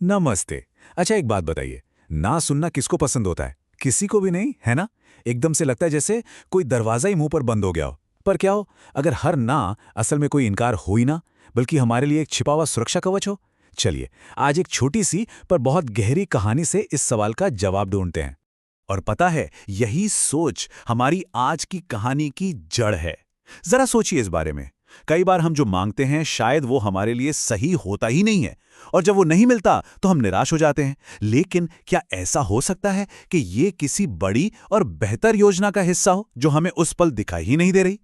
नमस्ते। अच्छा, एक बात बताइए, ना सुनना किसको पसंद होता है? किसी को भी नहीं, है ना? एकदम से लगता है जैसे कोई दरवाजा ही मुंह पर बंद हो गया हो। पर क्या हो, अगर हर ना असल में कोई इनकार हो ही ना, बल्कि हमारे लिए एक छिपा हुआ सुरक्षा कवच हो? चलिए, आज एक छोटी सी पर बहुत गहरी कहानी से इस सवाल का जवाब ढूंढते हैं। और पता है, यही सोच हमारी आज की कहानी की जड़ है। जरा सोचिए इस बारे में। कई बार हम जो मांगते हैं शायद वो हमारे लिए सही होता ही नहीं है, और जब वो नहीं मिलता तो हम निराश हो जाते हैं। लेकिन क्या ऐसा हो सकता है कि ये किसी बड़ी और बेहतर योजना का हिस्सा हो जो हमें उस पल दिखाई ही नहीं दे रही?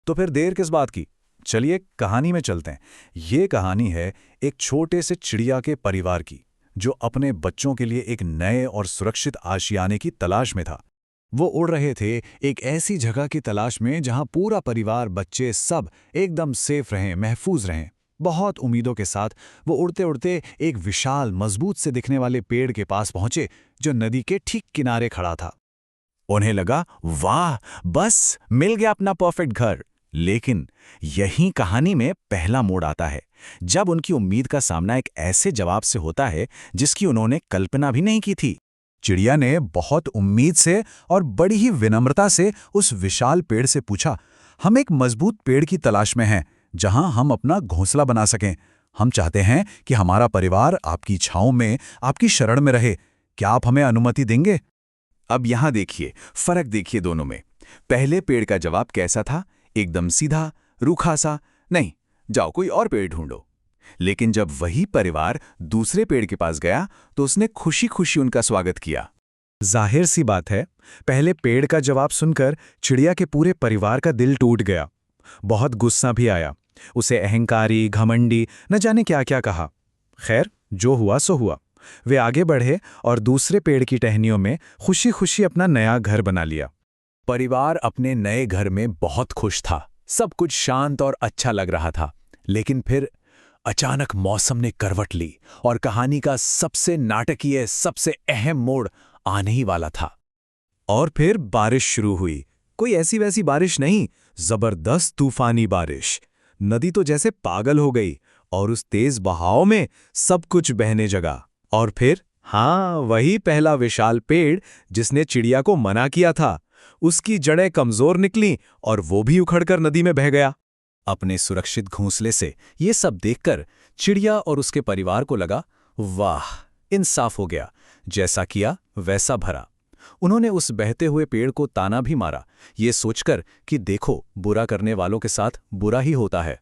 तो फिर देर किस बात की? चलिए कहानी में चलते हैं। ये कहानी है एक छोटे से चिड़िया के परिवार की, जो अपने बच्चों के लिए एक नए और सुरक्षित आशियाने की तलाश में था। वो उड़ रहे थे एक ऐसी जगह की तलाश में जहां पूरा परिवार, बच्चे सब एकदम सेफ रहें, महफूज रहें। बहुत उम्मीदों के साथ वो उड़ते उड़ते एक विशाल, मजबूत से दिखने वाले पेड़ के पास पहुंचे, जो नदी के ठीक किनारे खड़ा था। उन्हें लगा, वाह, बस मिल गया अपना परफेक्ट घर। लेकिन यही कहानी में पहला मोड़ आता है, जब उनकी उम्मीद का सामना एक ऐसे जवाब से होता है जिसकी उन्होंने कल्पना भी नहीं की थी। चिड़िया ने बहुत उम्मीद से और बड़ी ही विनम्रता से उस विशाल पेड़ से पूछा, हम एक मजबूत पेड़ की तलाश में हैं, जहां हम अपना घोंसला बना सकें। हम चाहते हैं कि हमारा परिवार आपकी छांव में, आपकी शरण में रहे। क्या आप हमें अनुमति देंगे? अब यहां देखिए, फर्क देखिए दोनों में। पहले पेड़ का जवाब कैसा था? एकदम सीधा, रूखा सा, नहीं, जाओ कोई और पेड़ ढूंढो। लेकिन जब वही परिवार दूसरे पेड़ के पास गया तो उसने खुशी खुशी उनका स्वागत किया। जाहिर सी बात है, पहले पेड़ का जवाब सुनकर चिड़िया के पूरे परिवार का दिल टूट गया। बहुत गुस्सा भी आया। उसे अहंकारी, घमंडी, न जाने क्या क्या कहा। खैर, जो हुआ सो हुआ। वे आगे बढ़े और दूसरे पेड़ की टहनियों में खुशी खुशी अपना नया घर बना लिया। परिवार अपने नए घर में बहुत खुश था। सब कुछ शांत और अच्छा लग रहा था। लेकिन फिर अचानक मौसम ने करवट ली और कहानी का सबसे नाटकीय, सबसे अहम मोड़ आने ही वाला था। और फिर बारिश शुरू हुई। कोई ऐसी वैसी बारिश नहीं, जबरदस्त तूफानी बारिश। नदी तो जैसे पागल हो गई और उस तेज बहाव में सब कुछ बहने जगा। और फिर, हाँ, वही पहला विशाल पेड़ जिसने चिड़िया को मना किया था, उसकी जड़ें कमजोर निकलीं और वो भी उखड़कर नदी में बह गया। अपने सुरक्षित घोंसले से ये सब देखकर चिड़िया और उसके परिवार को लगा, वाह, इंसाफ हो गया, जैसा किया वैसा भरा। उन्होंने उस बहते हुए पेड़ को ताना भी मारा, ये सोचकर कि देखो, बुरा करने वालों के साथ बुरा ही होता है।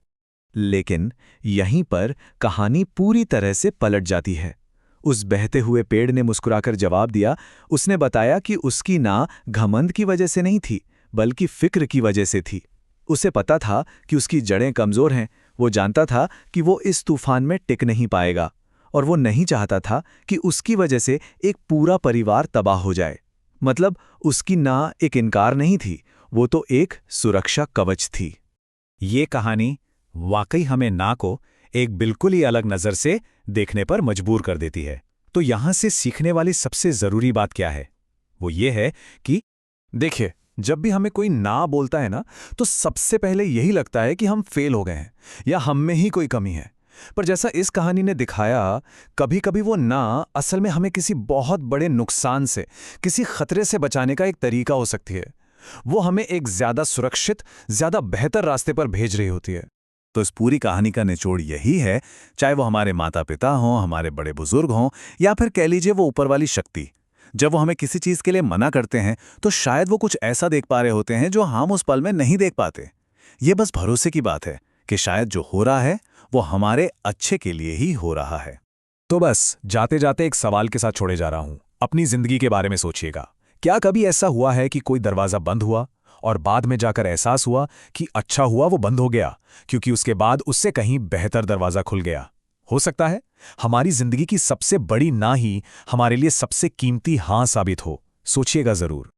लेकिन यहीं पर कहानी पूरी तरह से पलट जाती है। उस बहते हुए पेड़ ने मुस्कुराकर जवाब दिया। उसने बताया कि उसकी ना घमंड की वजह से नहीं थी, बल्कि फिक्र की वजह से थी। उसे पता था कि उसकी जड़ें कमजोर हैं। वो जानता था कि वो इस तूफान में टिक नहीं पाएगा, और वो नहीं चाहता था कि उसकी वजह से एक पूरा परिवार तबाह हो जाए। मतलब, उसकी ना एक इनकार नहीं थी, वो तो एक सुरक्षा कवच थी। ये कहानी वाकई हमें ना को एक बिल्कुल ही अलग नज़र से देखने पर मजबूर कर देती है। तो यहां से सीखने वाली सबसे जरूरी बात क्या है? वो ये है कि देखिए, जब भी हमें कोई ना बोलता है ना, तो सबसे पहले यही लगता है कि हम फेल हो गए हैं या हम में ही कोई कमी है। पर जैसा इस कहानी ने दिखाया, कभी कभी वो ना असल में हमें किसी बहुत बड़े नुकसान से, किसी खतरे से बचाने का एक तरीका हो सकती है। वो हमें एक ज्यादा सुरक्षित, ज्यादा बेहतर रास्ते पर भेज रही होती है। तो इस पूरी कहानी का निचोड़ यही है, चाहे वो हमारे माता पिता हों, हमारे बड़े बुजुर्ग हों, या फिर कह लीजिए वो ऊपर वाली शक्ति, जब वो हमें किसी चीज के लिए मना करते हैं तो शायद वो कुछ ऐसा देख पा रहे होते हैं जो हम उस पल में नहीं देख पाते। ये बस भरोसे की बात है कि शायद जो हो रहा है वो हमारे अच्छे के लिए ही हो रहा है। तो बस जाते जाते एक सवाल के साथ छोड़े जा रहा हूं। अपनी जिंदगी के बारे में सोचिएगा। क्या कभी ऐसा हुआ है कि कोई दरवाजा बंद हुआ और बाद में जाकर एहसास हुआ कि अच्छा हुआ वो बंद हो गया, क्योंकि उसके बाद उससे कहीं बेहतर दरवाजा खुल गया? हो सकता है हमारी जिंदगी की सबसे बड़ी ना ही हमारे लिए सबसे कीमती हां साबित हो। सोचिएगा जरूर।